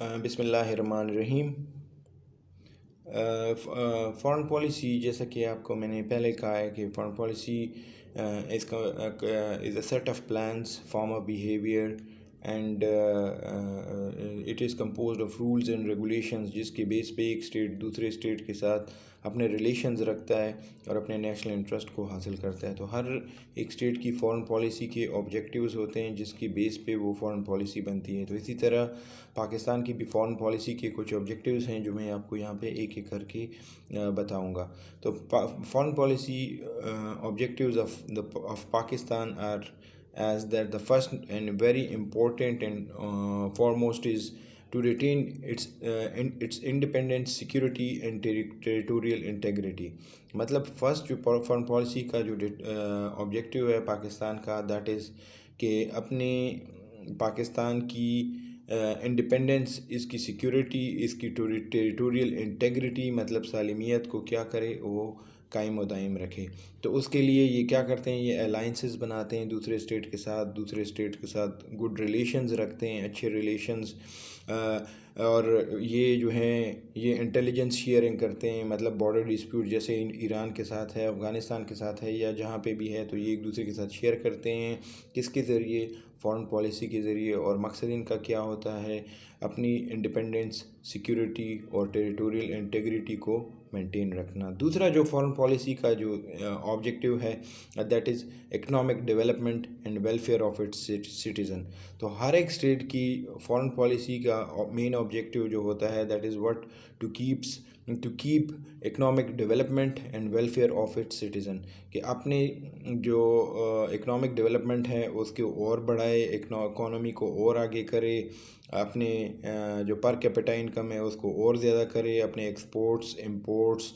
بسم اللہ الرحمن الرحیم۔ فارن پالیسی، جیسا کہ آپ کو میں نے پہلے کہا ہے کہ foreign policy is a set of plans, form of behaviour and it is composed of rules and regulations, جس کے بیس پہ ایک اسٹیٹ دوسرے اسٹیٹ کے ساتھ اپنے ریلیشنز رکھتا ہے اور اپنے نیشنل انٹرسٹ کو حاصل کرتا ہے۔ تو ہر ایک اسٹیٹ کی فارن پالیسی کے آبجیکٹیوز ہوتے ہیں جس کی بیس پہ وہ فارن پالیسی بنتی ہے۔ تو اسی طرح پاکستان کی بھی فارن پالیسی کے کچھ آبجیکٹیوز ہیں جو میں آپ کو یہاں پہ ایک ایک کر کے بتاؤں گا۔ تو foreign policy objectives of Pakistan are as that the first and very important and foremost is to retain its independence, security and territorial integrity۔ مطلب فرسٹ جو فارن پالیسی کا جو آبجیکٹیو ہے پاکستان کا، دیٹ از کہ اپنے پاکستان کی انڈیپینڈنس، اس کی سیکیورٹی، اس کی ٹیریٹوریل انٹیگریٹی مطلب سالمیت کو کیا کرے، وہ قائم و دائم رکھے۔ تو اس کے لیے یہ کیا کرتے ہیں، یہ الائنسز بناتے ہیں دوسرے اسٹیٹ کے ساتھ، دوسرے اسٹیٹ کے ساتھ گڈ ریلیشنز رکھتے ہیں، اچھے ریلیشنز، اور یہ جو ہیں یہ انٹیلیجنس شیئرنگ کرتے ہیں، مطلب بارڈر ڈسپیوٹ جیسے ایران کے ساتھ ہے، افغانستان کے ساتھ ہے یا جہاں پہ بھی ہے، تو یہ ایک دوسرے کے ساتھ شیئر کرتے ہیں۔ کس کے ذریعے؟ فارن پالیسی کے ذریعے۔ اور مقصد ان کا کیا ہوتا ہے؟ اپنی انڈیپینڈنس، سیکیورٹی اور ٹیریٹوریل انٹیگریٹی کو مینٹین رکھنا۔ دوسرا جو فارن پالیسی کا جو آبجیکٹیو ہے، that is economic development and welfare of its citizen. تو ہر ایک اسٹیٹ کی فارن پالیسی کا مین آبجیکٹیو جو ہوتا ہے، that is what to keep economic development and welfare of its citizen, کہ اپنے جو اکنامک ڈیولپمنٹ ہے اس کو اور بڑھائے، اکانومی کو اور آگے کرے، اپنے جو پر کیپٹا انکم ہے اس کو اور زیادہ کرے، اپنے ایکسپورٹس امپورٹس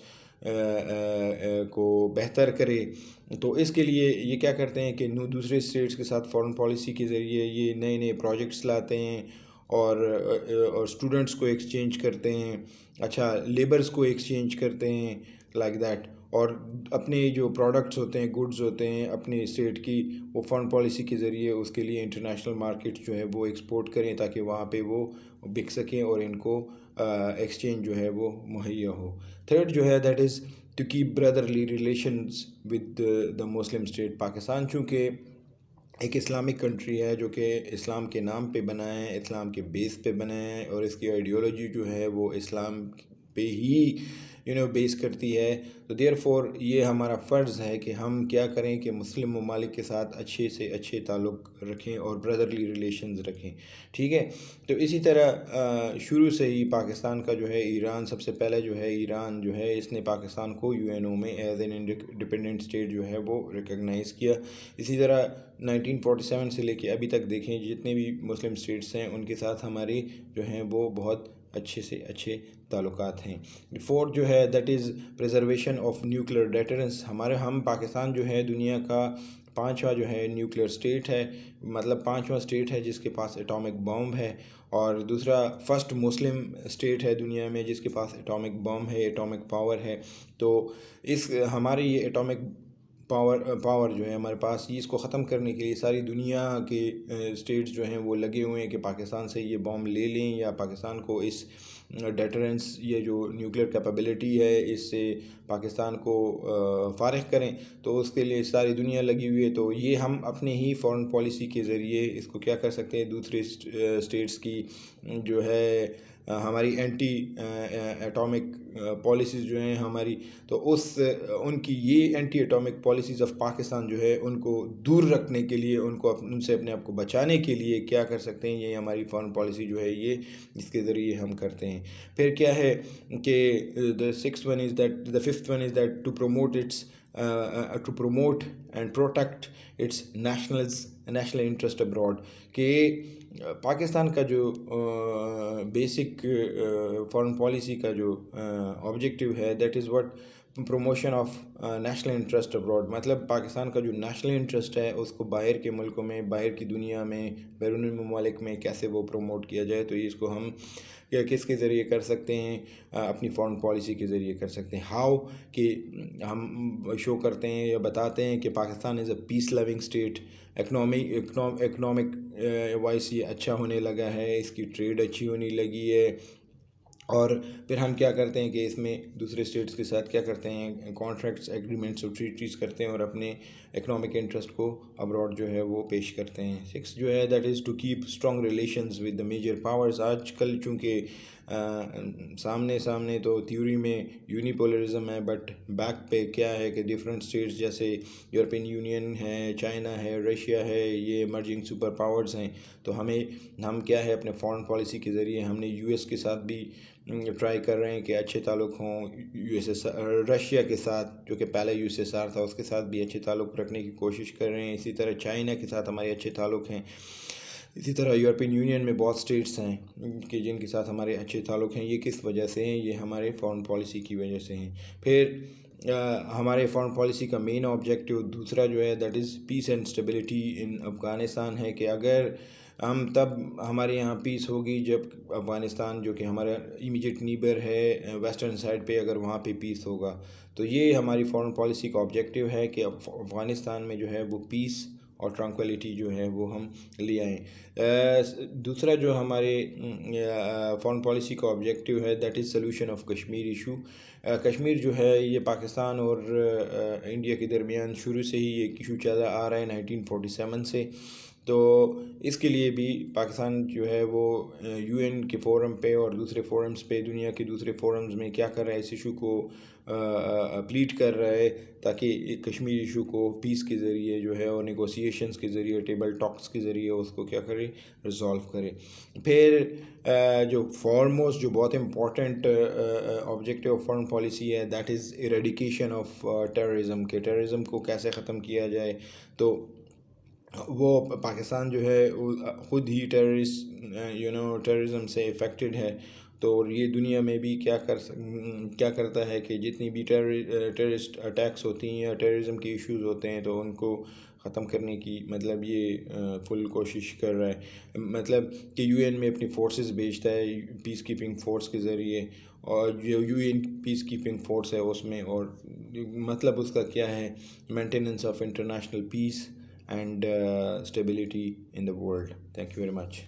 کو بہتر کرے۔ تو اس کے لیے یہ کیا کرتے ہیں کہ دوسرے اسٹیٹس کے ساتھ فارن پالیسی کے ذریعے یہ نئے نئے پروجیکٹس لاتے ہیں اور اسٹوڈنٹس کو ایکسچینج کرتے ہیں، اچھا لیبرز کو ایکسچینج کرتے ہیں، لائک دیٹ۔ اور اپنے جو پروڈکٹس ہوتے ہیں، گڈز ہوتے ہیں اپنی اسٹیٹ کی، وہ فارن پالیسی کے ذریعے اس کے لیے انٹرنیشنل مارکیٹ جو ہے وہ ایکسپورٹ کریں تاکہ وہاں پہ وہ بک سکیں اور ان کو ایکسچینج جو ہے وہ مہیا ہو۔ تھرڈ جو ہے، that is to keep brotherly relations with the Muslim state. Pakistan چونکہ ایک اسلامک کنٹری ہے جو کہ اسلام کے نام پہ بنا ہے، اسلام کے بیس پہ بنا ہے، اور اس کی آئیڈیالوجی جو ہے وہ اسلام پہ ہی بیس کرتی ہے۔ تو دیئر فور یہ ہمارا فرض ہے کہ ہم کیا کریں کہ مسلم ممالک کے ساتھ اچھے سے اچھے تعلق رکھیں اور برادرلی ریلیشنز رکھیں، ٹھیک ہے۔ تو اسی طرح شروع سے ہی پاکستان کا جو ہے، ایران سب سے پہلے جو ہے، ایران جو ہے اس نے پاکستان کو UN میں ایز این انڈیپینڈنٹ اسٹیٹ جو ہے وہ ریکگنائز کیا۔ اسی طرح 1947 سے لے کے ابھی تک دیکھیں جتنے بھی مسلم اسٹیٹس ہیں ان کے ساتھ ہمارے جو ہیں وہ بہت اچھے سے اچھے تعلقات ہیں۔ فورتھ جو ہے، that is preservation of nuclear deterrence. ہم پاکستان جو ہے دنیا کا 5واں جو ہے نیوکلیئر اسٹیٹ ہے، مطلب 5واں اسٹیٹ ہے جس کے پاس ایٹامک بام ہے، اور دوسرا فرسٹ مسلم اسٹیٹ ہے دنیا میں جس کے پاس ایٹامک بام ہے، ایٹامک پاور ہے۔ تو ہمارے یہ ایٹامک پاور جو ہے ہمارے پاس، اس کو ختم کرنے کے لیے ساری دنیا کے اسٹیٹس جو ہیں وہ لگے ہوئے ہیں کہ پاکستان سے یہ بام لے لیں یا پاکستان کو اس ڈیٹرنس، یہ جو نیوکلیئر کیپیبلٹی ہے اس سے پاکستان کو فارغ کریں۔ تو اس کے لیے ساری دنیا لگی ہوئی ہے۔ تو یہ ہم اپنے ہی فارن پالیسی کے ذریعے اس کو کیا کر سکتے ہیں، دوسرے اسٹیٹس کی جو ہے ہماری اینٹی ایٹامک پالیسیز جو ہیں ہماری، تو ان کی یہ anti atomic policies of Pakistan جو ہے ان کو دور رکھنے کے لیے، ان سے اپنے آپ کو بچانے کے لیے کیا کر سکتے ہیں، یہ ہماری فارن پالیسی جو ہے یہ اس کے ذریعے ہم کرتے ہیں۔ پھر کیا ہے کہ fifth one is that to promote and protect its national interest abroad, کہ پاکستان کا جو بیسک فارن پالیسی کا جو آبجیکٹیو ہے، that is what promotion of national interest abroad, مطلب پاکستان کا جو نیشنل انٹرسٹ ہے اس کو باہر کے ملکوں میں، باہر کی دنیا میں، بیرون ممالک میں کیسے وہ پروموٹ کیا جائے. تو اس کو ہم کس کے ذریعے کر سکتے ہیں؟ اپنی فارن پالیسی کے ذریعے کر سکتے ہیں. ہاؤ کہ ہم شو کرتے ہیں یا بتاتے ہیں کہ پاکستان از اے پیس لوننگ اسٹیٹ، اکنامک وائز یہ اچھا ہونے لگا ہے، اس کی ٹریڈ اچھی ہونے لگی ہے. اور پھر ہم کیا کرتے ہیں کہ اس میں دوسرے اسٹیٹس کے ساتھ کیا کرتے ہیں، کانٹریکٹس، ایگریمنٹس اور ٹریٹیز کرتے ہیں اور اپنے اکنامک انٹرسٹ کو ابراڈ جو ہے وہ پیش کرتے ہیں. 6 جو ہے that is to keep strong relations with the major powers. آج کل چونکہ سامنے تو تھیوری میں یونیپولرزم ہے، بٹ بیک پہ کیا ہے کہ ڈفرینٹ اسٹیٹس جیسے یورپین یونین ہے، چائنا ہے، رشیا ہے، یہ ایمرجنگ سپر پاورز ہیں. تو ہم کیا ہے اپنے فارن پالیسی کے ذریعے ہم نے US کے ساتھ بھی ٹرائی کر رہے ہیں کہ اچھے تعلق ہوں. رشیا کے ساتھ جو کہ پہلے USSR تھا اس کے ساتھ بھی اچھے تعلق رکھنے کی کوشش کر رہے ہیں. اسی طرح چائنا کے ساتھ ہمارے اچھے تعلق ہیں. اسی طرح یورپین یونین میں بہت اسٹیٹس ہیں کہ جن کے ساتھ ہمارے اچھے تعلق ہیں. یہ کس وجہ سے ہیں؟ یہ ہمارے فارن پالیسی کی وجہ سے ہیں. پھر ہمارے فارن پالیسی کا مین آبجیکٹیو دوسرا جو ہے that is piece and stability in Afghanistan ہے، کہ اگر تب ہمارے یہاں پیس ہوگی جب افغانستان جو کہ ہمارا امیجیٹ نیبر ہے ویسٹرن سائڈ پہ، اگر وہاں پہ پیس ہوگا. تو یہ ہماری فارن پالیسی کا آبجیکٹیو ہے کہ افغانستان میں جو ہے وہ پیس اور ٹرانکویلٹی جو ہے وہ ہم لے آئیں. دوسرا جو ہمارے فارن پالیسی کا آبجیکٹیو ہے that is solution of Kashmir issue. Kashmir جو ہے یہ پاکستان اور انڈیا کے درمیان شروع سے ہی ایک ایشو چلا آ رہا ہے 1947 سے. تو اس کے لیے بھی پاکستان جو ہے وہ UN کے فورم پہ اور دوسرے فورمز پہ، دنیا کے دوسرے فورمز میں کیا کر رہا ہے، اس ایشو کو پلیٹ کر رہا ہے تاکہ کشمیر ایشو کو پیس کے ذریعے جو ہے اور نیگوسیشنز کے ذریعے، ٹیبل ٹاکس کے ذریعے اس کو کیا کرے، ریزالو کرے. پھر جو فارموسٹ جو بہت important objective of foreign policy ہے that is eradication of terrorism, کہ ٹیررزم کو کیسے ختم کیا جائے. تو وہ پاکستان جو ہے خود ہی ٹیررزم سے افیکٹڈ ہے. تو یہ دنیا میں بھی کیا کرتا ہے کہ جتنی بھی ٹیررسٹ اٹیکس ہوتی ہیں یا ٹیررزم کے ایشوز ہوتے ہیں تو ان کو ختم کرنے کی مطلب یہ فل کوشش کر رہا ہے. مطلب کہ UN میں اپنی فورسز بھیجتا ہے پیس کیپنگ فورس کے ذریعے، اور جو UN پیس کیپنگ فورس ہے اس میں، اور مطلب اس کا کیا ہے، maintenance of international peace and stability in the world. Thank you very much.